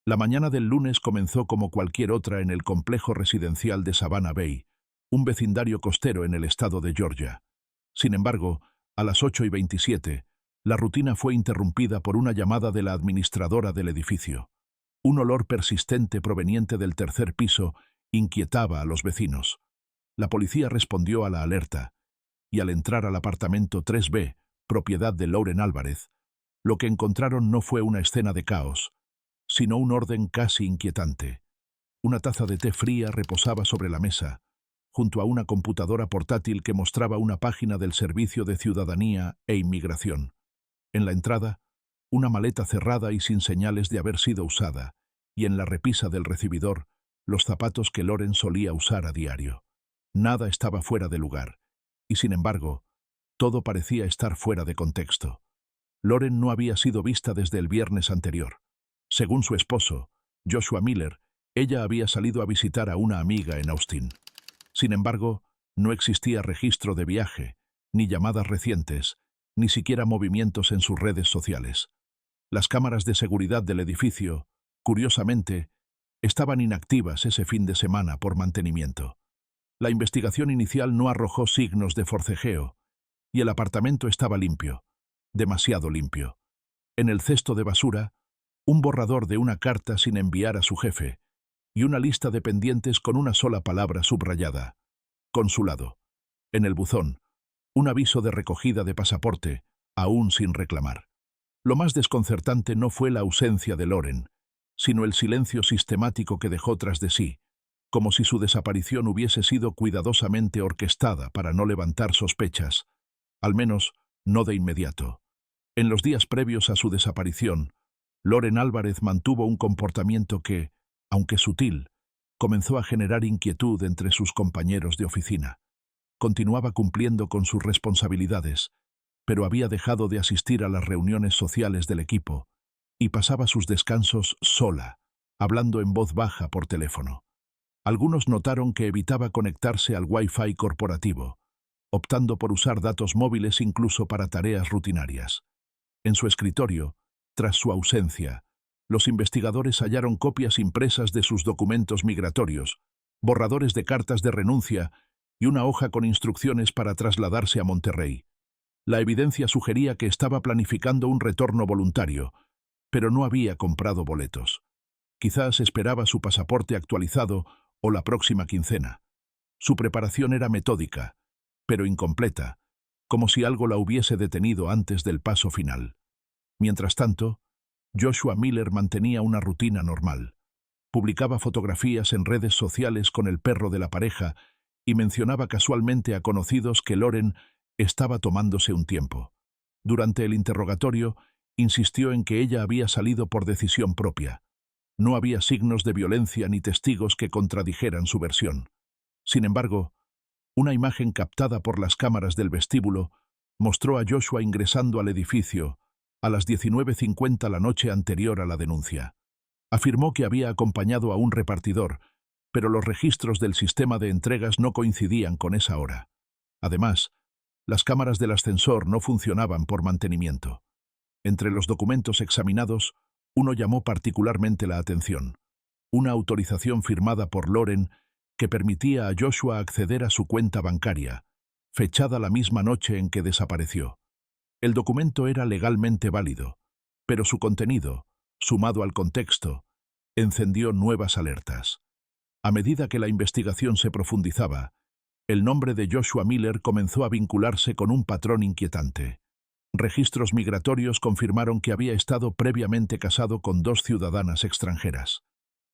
La mañana del lunes comenzó como cualquier otra en el complejo residencial de Savannah Bay, un vecindario costero en el estado de Georgia. Sin embargo, a las 8:27, la rutina fue interrumpida por una llamada de la administradora del edificio. Un olor persistente proveniente del tercer piso inquietaba a los vecinos. La policía respondió a la alerta, y al entrar al apartamento 3B, propiedad de Lauren Álvarez, lo que encontraron no fue una escena de caos, sino un orden casi inquietante. Una taza de té fría reposaba sobre la mesa, junto a una computadora portátil que mostraba una página del Servicio de Ciudadanía e Inmigración. En la entrada, una maleta cerrada y sin señales de haber sido usada, y en la repisa del recibidor, los zapatos que Lauren solía usar a diario. Nada estaba fuera de lugar, y sin embargo, todo parecía estar fuera de contexto. Lauren no había sido vista desde el viernes anterior. Según su esposo, Joshua Miller, ella había salido a visitar a una amiga en Austin. Sin embargo, no existía registro de viaje, ni llamadas recientes, ni siquiera movimientos en sus redes sociales. Las cámaras de seguridad del edificio, curiosamente, estaban inactivas ese fin de semana por mantenimiento. La investigación inicial no arrojó signos de forcejeo, y el apartamento estaba limpio, demasiado limpio. En el cesto de basura, un borrador de una carta sin enviar a su jefe, y una lista de pendientes con una sola palabra subrayada: consulado. En el buzón, un aviso de recogida de pasaporte, aún sin reclamar. Lo más desconcertante no fue la ausencia de Lauren, sino el silencio sistemático que dejó tras de sí, como si su desaparición hubiese sido cuidadosamente orquestada para no levantar sospechas, al menos no de inmediato. En los días previos a su desaparición, Lauren Álvarez mantuvo un comportamiento que, aunque sutil, comenzó a generar inquietud entre sus compañeros de oficina. Continuaba cumpliendo con sus responsabilidades, pero había dejado de asistir a las reuniones sociales del equipo y pasaba sus descansos sola, hablando en voz baja por teléfono. Algunos notaron que evitaba conectarse al Wi-Fi corporativo, optando por usar datos móviles incluso para tareas rutinarias. En su escritorio, tras su ausencia, los investigadores hallaron copias impresas de sus documentos migratorios, borradores de cartas de renuncia y una hoja con instrucciones para trasladarse a Monterrey. La evidencia sugería que estaba planificando un retorno voluntario, pero no había comprado boletos. Quizás esperaba su pasaporte actualizado o la próxima quincena. Su preparación era metódica, pero incompleta, como si algo la hubiese detenido antes del paso final. Mientras tanto, Joshua Miller mantenía una rutina normal. Publicaba fotografías en redes sociales con el perro de la pareja y mencionaba casualmente a conocidos que Lauren estaba tomándose un tiempo. Durante el interrogatorio, insistió en que ella había salido por decisión propia. No había signos de violencia ni testigos que contradijeran su versión. Sin embargo, una imagen captada por las cámaras del vestíbulo mostró a Joshua ingresando al edificio a las 19:50 la noche anterior a la denuncia. Afirmó que había acompañado a un repartidor, pero los registros del sistema de entregas no coincidían con esa hora. Además, las cámaras del ascensor no funcionaban por mantenimiento. Entre los documentos examinados, uno llamó particularmente la atención: una autorización firmada por Lauren que permitía a Joshua acceder a su cuenta bancaria, fechada la misma noche en que desapareció. El documento era legalmente válido, pero su contenido, sumado al contexto, encendió nuevas alertas. A medida que la investigación se profundizaba, el nombre de Joshua Miller comenzó a vincularse con un patrón inquietante. Registros migratorios confirmaron que había estado previamente casado con 2 ciudadanas extranjeras.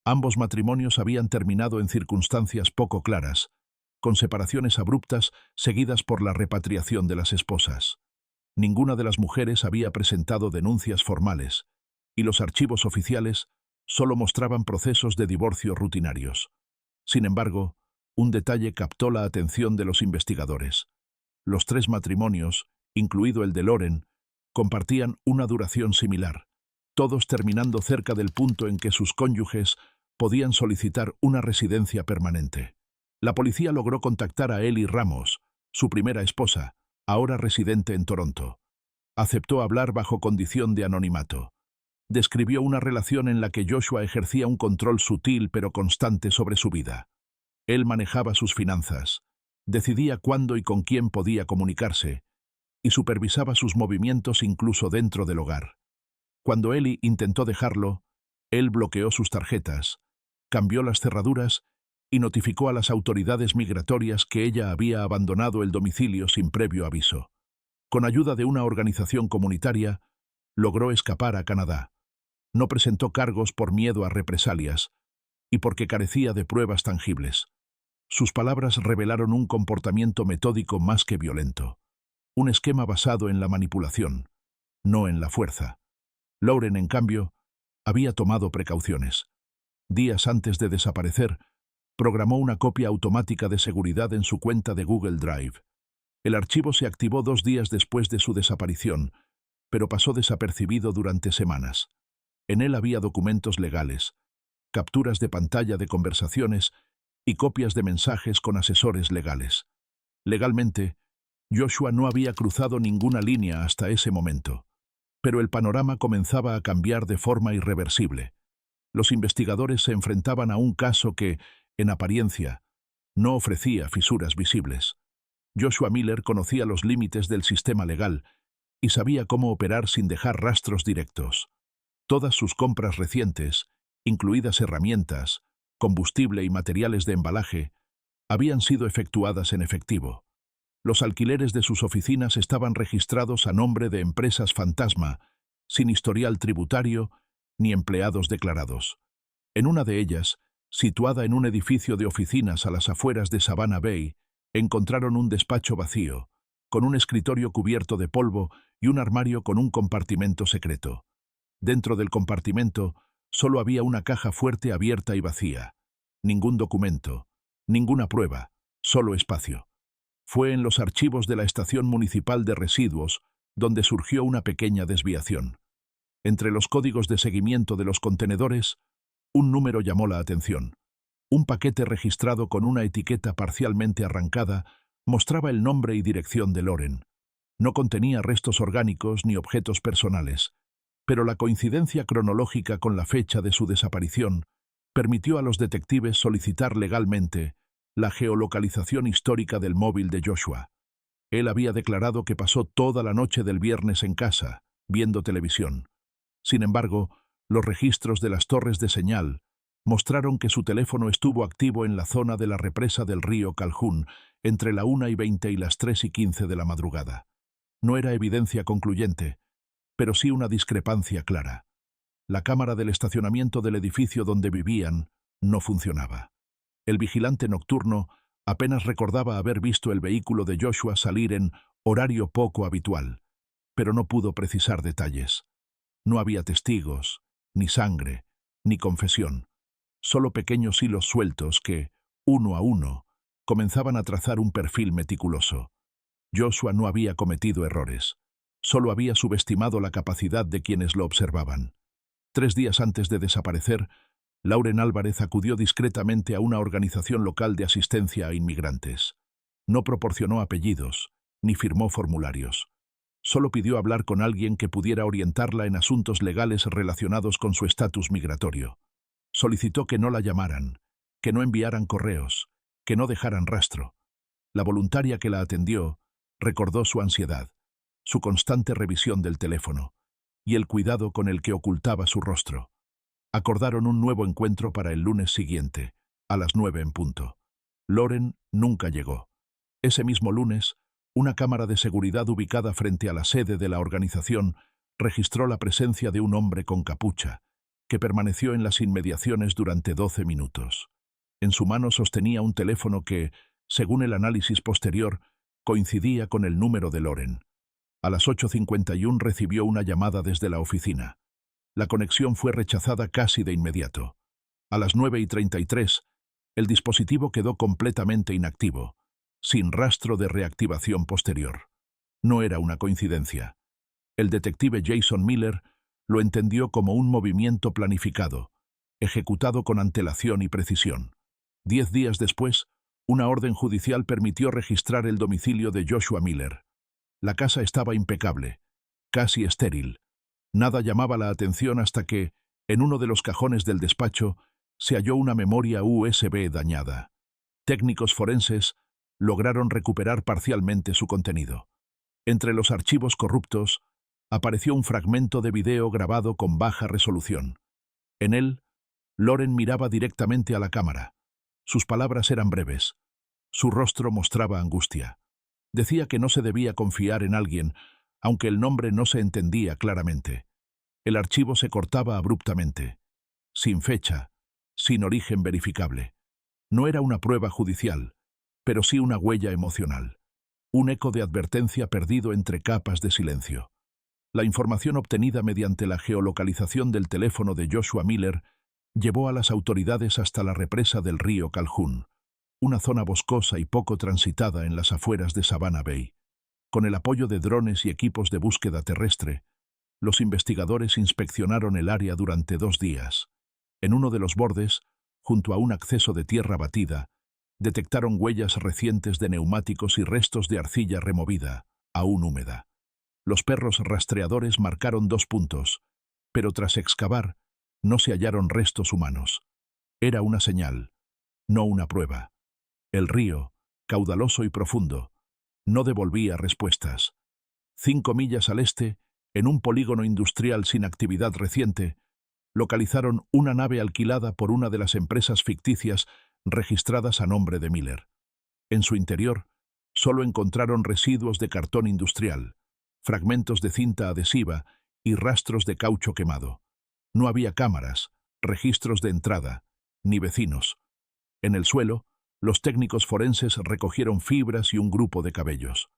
Ambos matrimonios habían terminado en circunstancias poco claras, con separaciones abruptas seguidas por la repatriación de las esposas. Ninguna de las mujeres había presentado denuncias formales, y los archivos oficiales solo mostraban procesos de divorcio rutinarios. Sin embargo, un detalle captó la atención de los investigadores. Los 3 matrimonios, incluido el de Lauren, compartían una duración similar, todos terminando cerca del punto en que sus cónyuges podían solicitar una residencia permanente. La policía logró contactar a Ellie Ramos, su primera esposa, ahora residente en Toronto. Aceptó hablar bajo condición de anonimato. describió una relación en la que Joshua ejercía un control sutil pero constante sobre su vida. Él manejaba sus finanzas, decidía cuándo y con quién podía comunicarse, y supervisaba sus movimientos incluso dentro del hogar. Cuando Ellie intentó dejarlo, él bloqueó sus tarjetas, cambió las cerraduras y notificó a las autoridades migratorias que ella había abandonado el domicilio sin previo aviso. Con ayuda de una organización comunitaria, logró escapar a Canadá. No presentó cargos por miedo a represalias y porque carecía de pruebas tangibles. Sus palabras revelaron un comportamiento metódico más que violento. Un esquema basado en la manipulación, no en la fuerza. Lauren, en cambio, había tomado precauciones. Días antes de desaparecer, programó una copia automática de seguridad en su cuenta de Google Drive. El archivo se activó 2 días después de su desaparición, pero pasó desapercibido durante semanas. En él había documentos legales, capturas de pantalla de conversaciones y copias de mensajes con asesores legales. Legalmente, Joshua no había cruzado ninguna línea hasta ese momento, pero el panorama comenzaba a cambiar de forma irreversible. Los investigadores se enfrentaban a un caso que, en apariencia, no ofrecía fisuras visibles. Joshua Miller conocía los límites del sistema legal y sabía cómo operar sin dejar rastros directos. Todas sus compras recientes, incluidas herramientas, combustible y materiales de embalaje, habían sido efectuadas en efectivo. Los alquileres de sus oficinas estaban registrados a nombre de empresas fantasma, sin historial tributario ni empleados declarados. En una de ellas, situada en un edificio de oficinas a las afueras de Savannah Bay, encontraron un despacho vacío, con un escritorio cubierto de polvo y un armario con un compartimento secreto. Dentro del compartimento solo había una caja fuerte abierta y vacía. Ningún documento, ninguna prueba, solo espacio. Fue en los archivos de la Estación Municipal de Residuos donde surgió una pequeña desviación. Entre los códigos de seguimiento de los contenedores, un número llamó la atención. Un paquete registrado con una etiqueta parcialmente arrancada mostraba el nombre y dirección de Lauren. No contenía restos orgánicos ni objetos personales, pero la coincidencia cronológica con la fecha de su desaparición permitió a los detectives solicitar legalmente la geolocalización histórica del móvil de Joshua. Él había declarado que pasó toda la noche del viernes en casa, viendo televisión. Sin embargo, los registros de las torres de señal mostraron que su teléfono estuvo activo en la zona de la represa del río Calhoun entre la 1:20 y las 3:15 de la madrugada. No era evidencia concluyente, pero sí una discrepancia clara. La cámara del estacionamiento del edificio donde vivían no funcionaba. El vigilante nocturno apenas recordaba haber visto el vehículo de Joshua salir en horario poco habitual, pero no pudo precisar detalles. No había testigos, ni sangre, ni confesión, solo pequeños hilos sueltos que, uno a uno, comenzaban a trazar un perfil meticuloso. Joshua no había cometido errores, solo había subestimado la capacidad de quienes lo observaban. 3 días antes de desaparecer, Lauren Álvarez acudió discretamente a una organización local de asistencia a inmigrantes. No proporcionó apellidos, ni firmó formularios. Solo pidió hablar con alguien que pudiera orientarla en asuntos legales relacionados con su estatus migratorio. Solicitó que no la llamaran, que no enviaran correos, que no dejaran rastro. La voluntaria que la atendió recordó su ansiedad, su constante revisión del teléfono y el cuidado con el que ocultaba su rostro. Acordaron un nuevo encuentro para el lunes siguiente, a las 9 en punto. Lauren nunca llegó. Ese mismo lunes, una cámara de seguridad ubicada frente a la sede de la organización registró la presencia de un hombre con capucha, que permaneció en las inmediaciones durante 12 minutos. En su mano sostenía un teléfono que, según el análisis posterior, coincidía con el número de Lauren. A las 8:51 recibió una llamada desde la oficina. La conexión fue rechazada casi de inmediato. A las 9:33, el dispositivo quedó completamente inactivo, sin rastro de reactivación posterior. No era una coincidencia. El detective Jason Miller lo entendió como un movimiento planificado, ejecutado con antelación y precisión. 10 días después, una orden judicial permitió registrar el domicilio de Joshua Miller. La casa estaba impecable, casi estéril. Nada llamaba la atención hasta que, en uno de los cajones del despacho, se halló una memoria USB dañada. Técnicos forenses lograron recuperar parcialmente su contenido. Entre los archivos corruptos, apareció un fragmento de video grabado con baja resolución. En él, Lauren miraba directamente a la cámara. Sus palabras eran breves. Su rostro mostraba angustia. Decía que no se debía confiar en alguien, aunque el nombre no se entendía claramente. El archivo se cortaba abruptamente, sin fecha, sin origen verificable. No era una prueba judicial, pero sí una huella emocional. Un eco de advertencia perdido entre capas de silencio. La información obtenida mediante la geolocalización del teléfono de Joshua Miller llevó a las autoridades hasta la represa del río Calhoun, una zona boscosa y poco transitada en las afueras de Savannah Bay. Con el apoyo de drones y equipos de búsqueda terrestre, los investigadores inspeccionaron el área durante 2 días. En uno de los bordes, junto a un acceso de tierra batida, detectaron huellas recientes de neumáticos y restos de arcilla removida, aún húmeda. Los perros rastreadores marcaron 2 puntos, pero tras excavar, no se hallaron restos humanos. Era una señal, no una prueba. El río, caudaloso y profundo, no devolvía respuestas. 5 millas al este, en un polígono industrial sin actividad reciente, localizaron una nave alquilada por una de las empresas ficticias registradas a nombre de Miller. En su interior, solo encontraron residuos de cartón industrial, fragmentos de cinta adhesiva y rastros de caucho quemado. No había cámaras, registros de entrada, ni vecinos. En el suelo, los técnicos forenses recogieron fibras y un grupo de cabellos.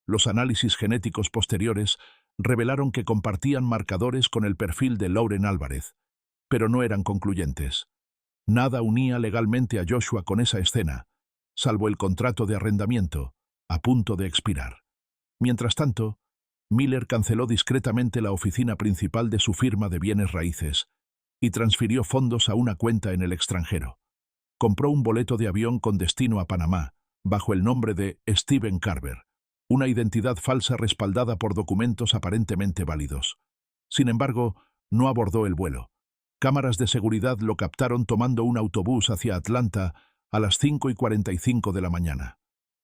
Los análisis genéticos posteriores revelaron que compartían marcadores con el perfil de Lauren Álvarez, pero no eran concluyentes. Nada unía legalmente a Joshua con esa escena, salvo el contrato de arrendamiento, a punto de expirar. Mientras tanto, Miller canceló discretamente la oficina principal de su firma de bienes raíces y transfirió fondos a una cuenta en el extranjero. Compró un boleto de avión con destino a Panamá, bajo el nombre de Stephen Carver, una identidad falsa respaldada por documentos aparentemente válidos. Sin embargo, no abordó el vuelo. Cámaras de seguridad lo captaron tomando un autobús hacia Atlanta a las 5:45 de la mañana.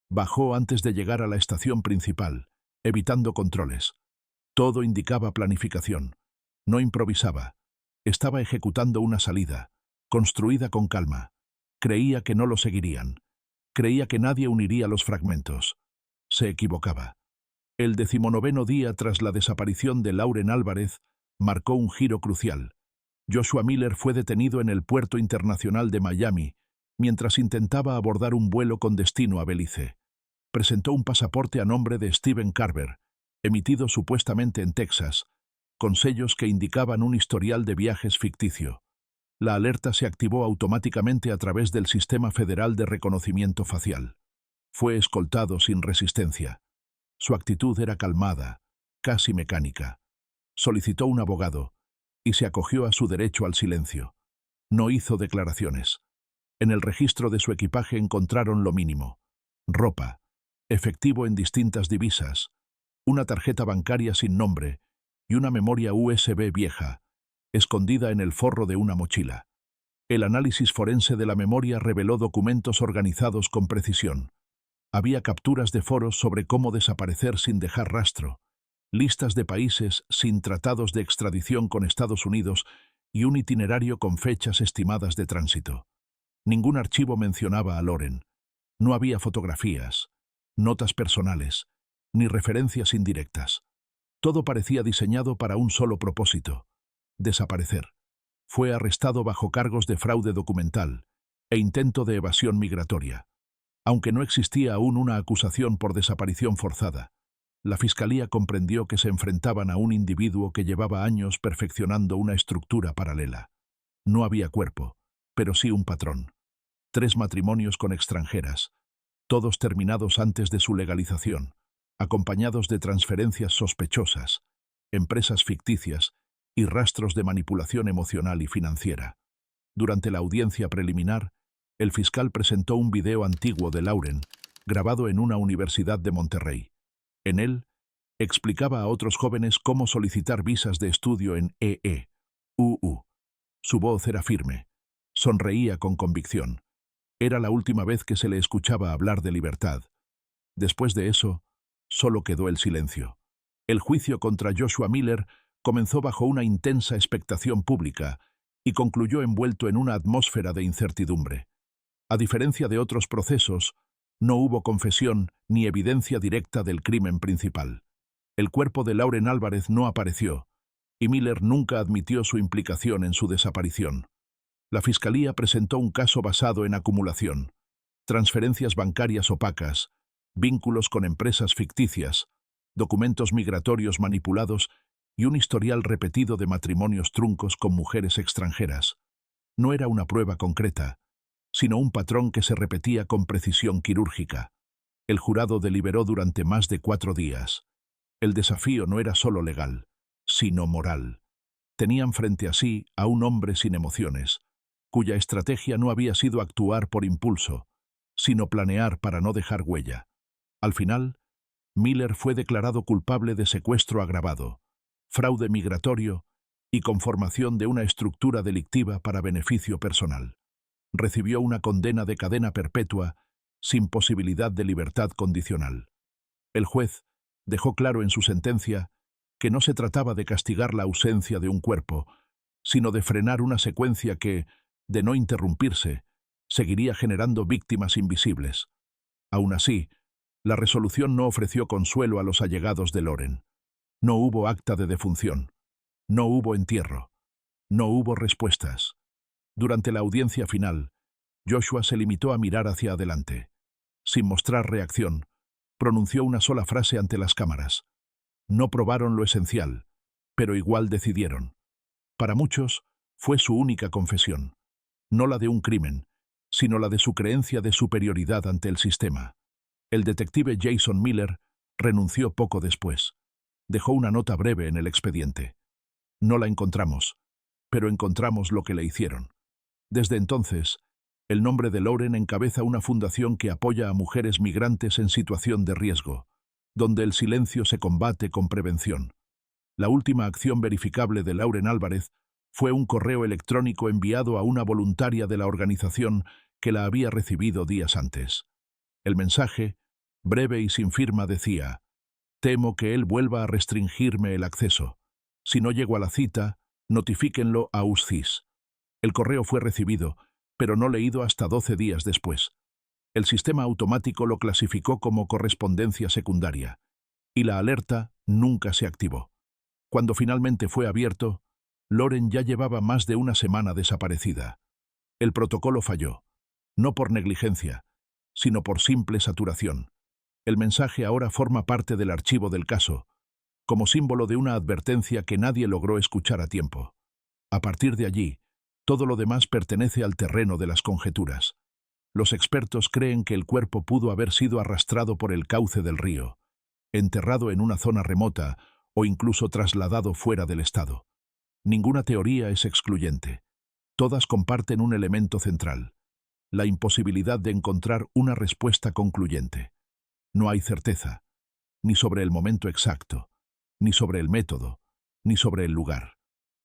Bajó antes de llegar a la estación principal, evitando controles. Todo indicaba planificación. No improvisaba. Estaba ejecutando una salida, construida con calma. Creía que no lo seguirían. Creía que nadie uniría los fragmentos. Se equivocaba. El 19º día tras la desaparición de Lauren Álvarez marcó un giro crucial. Joshua Miller fue detenido en el puerto internacional de Miami mientras intentaba abordar un vuelo con destino a Belice. Presentó un pasaporte a nombre de Stephen Carver, emitido supuestamente en Texas, con sellos que indicaban un historial de viajes ficticio. La alerta se activó automáticamente a través del Sistema Federal de Reconocimiento Facial. Fue escoltado sin resistencia. Su actitud era calmada, casi mecánica. Solicitó un abogado y se acogió a su derecho al silencio. No hizo declaraciones. En el registro de su equipaje encontraron lo mínimo: ropa, efectivo en distintas divisas, una tarjeta bancaria sin nombre y una memoria USB vieja, escondida en el forro de una mochila. El análisis forense de la memoria reveló documentos organizados con precisión. Había capturas de foros sobre cómo desaparecer sin dejar rastro, listas de países sin tratados de extradición con Estados Unidos y un itinerario con fechas estimadas de tránsito. Ningún archivo mencionaba a Lauren. No había fotografías, notas personales, ni referencias indirectas. Todo parecía diseñado para un solo propósito: desaparecer. Fue arrestado bajo cargos de fraude documental e intento de evasión migratoria. Aunque no existía aún una acusación por desaparición forzada, la Fiscalía comprendió que se enfrentaban a un individuo que llevaba años perfeccionando una estructura paralela. No había cuerpo, pero sí un patrón. 3 matrimonios con extranjeras, todos terminados antes de su legalización, acompañados de transferencias sospechosas, empresas ficticias y rastros de manipulación emocional y financiera. Durante la audiencia preliminar, el fiscal presentó un video antiguo de Lauren, grabado en una universidad de Monterrey. En él, Explicaba a otros jóvenes cómo solicitar visas de estudio en EE. Su voz era firme. Sonreía con convicción. Era la última vez que se le escuchaba hablar de libertad. Después de eso, solo quedó el silencio. El juicio contra Joshua Miller comenzó bajo una intensa expectación pública y concluyó envuelto en una atmósfera de incertidumbre. A diferencia de otros procesos, no hubo confesión ni evidencia directa del crimen principal. El cuerpo de Lauren Álvarez no apareció, y Miller nunca admitió su implicación en su desaparición. La Fiscalía presentó un caso basado en acumulación, transferencias bancarias opacas, vínculos con empresas ficticias, documentos migratorios manipulados y un historial repetido de matrimonios truncos con mujeres extranjeras. No era una prueba concreta, sino un patrón que se repetía con precisión quirúrgica. El jurado deliberó durante más de 4 días. El desafío no era solo legal, sino moral. Tenían frente a sí a un hombre sin emociones, cuya estrategia no había sido actuar por impulso, sino planear para no dejar huella. Al final, Miller fue declarado culpable de secuestro agravado, fraude migratorio y conformación de una estructura delictiva para beneficio personal. Recibió una condena de cadena perpetua sin posibilidad de libertad condicional. El juez dejó claro en su sentencia que no se trataba de castigar la ausencia de un cuerpo, sino de frenar una secuencia que, de no interrumpirse, seguiría generando víctimas invisibles. Aún así, la resolución no ofreció consuelo a los allegados de Lauren. No hubo acta de defunción. No hubo entierro. No hubo respuestas. Durante la audiencia final, Joshua se limitó a mirar hacia adelante. Sin mostrar reacción, pronunció una sola frase ante las cámaras. No probaron lo esencial, pero igual decidieron. Para muchos, fue su única confesión. No la de un crimen, sino la de su creencia de superioridad ante el sistema. El detective Jason Miller renunció poco después. Dejó una nota breve en el expediente. No la encontramos, pero encontramos lo que le hicieron. Desde entonces, el nombre de Lauren encabeza una fundación que apoya a mujeres migrantes en situación de riesgo, donde el silencio se combate con prevención. La última acción verificable de Lauren Álvarez fue un correo electrónico enviado a una voluntaria de la organización que la había recibido días antes. El mensaje, breve y sin firma, decía: «Temo que él vuelva a restringirme el acceso. Si no llego a la cita, notifíquenlo a UCIS». El correo fue recibido, pero no leído hasta 12 días después. El sistema automático lo clasificó como correspondencia secundaria, y la alerta nunca se activó. Cuando finalmente fue abierto, Lauren ya llevaba más de una semana desaparecida. El protocolo falló, no por negligencia, sino por simple saturación. El mensaje ahora forma parte del archivo del caso, como símbolo de una advertencia que nadie logró escuchar a tiempo. A partir de allí, todo lo demás pertenece al terreno de las conjeturas. Los expertos creen que el cuerpo pudo haber sido arrastrado por el cauce del río, enterrado en una zona remota o incluso trasladado fuera del estado. Ninguna teoría es excluyente. Todas comparten un elemento central: la imposibilidad de encontrar una respuesta concluyente. No hay certeza, ni sobre el momento exacto, ni sobre el método, ni sobre el lugar.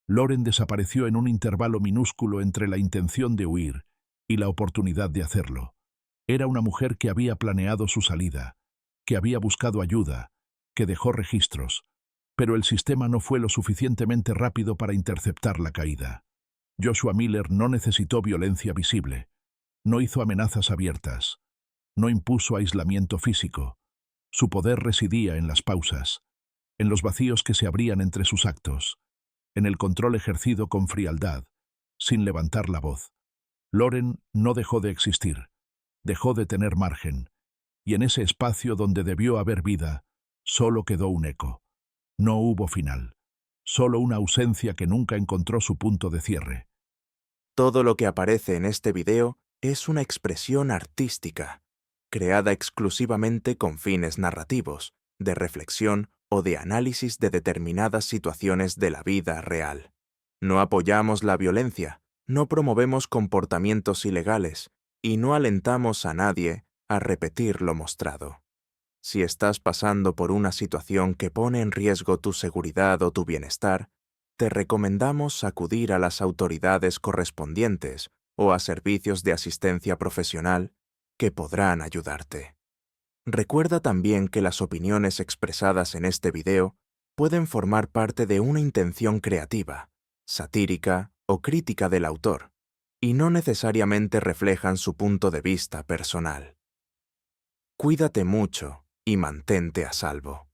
Lauren desapareció en un intervalo minúsculo entre la intención de huir y la oportunidad de hacerlo. Era una mujer que había planeado su salida, que había buscado ayuda, que dejó registros, pero el sistema no fue lo suficientemente rápido para interceptar la caída. Joshua Miller no necesitó violencia visible, no hizo amenazas abiertas, no impuso aislamiento físico. Su poder residía en las pausas, en los vacíos que se abrían entre sus actos, en el control ejercido con frialdad, sin levantar la voz. Lauren no dejó de existir, dejó de tener margen, y en ese espacio donde debió haber vida, solo quedó un eco. No hubo final, solo una ausencia que nunca encontró su punto de cierre. Todo lo que aparece en este video es una expresión artística, creada exclusivamente con fines narrativos, de reflexión o de análisis de determinadas situaciones de la vida real. No apoyamos la violencia, no promovemos comportamientos ilegales y no alentamos a nadie a repetir lo mostrado. Si estás pasando por una situación que pone en riesgo tu seguridad o tu bienestar, te recomendamos acudir a las autoridades correspondientes o a servicios de asistencia profesional que podrán ayudarte. Recuerda también que las opiniones expresadas en este video pueden formar parte de una intención creativa, satírica o crítica del autor, y no necesariamente reflejan su punto de vista personal. Cuídate mucho y mantente a salvo.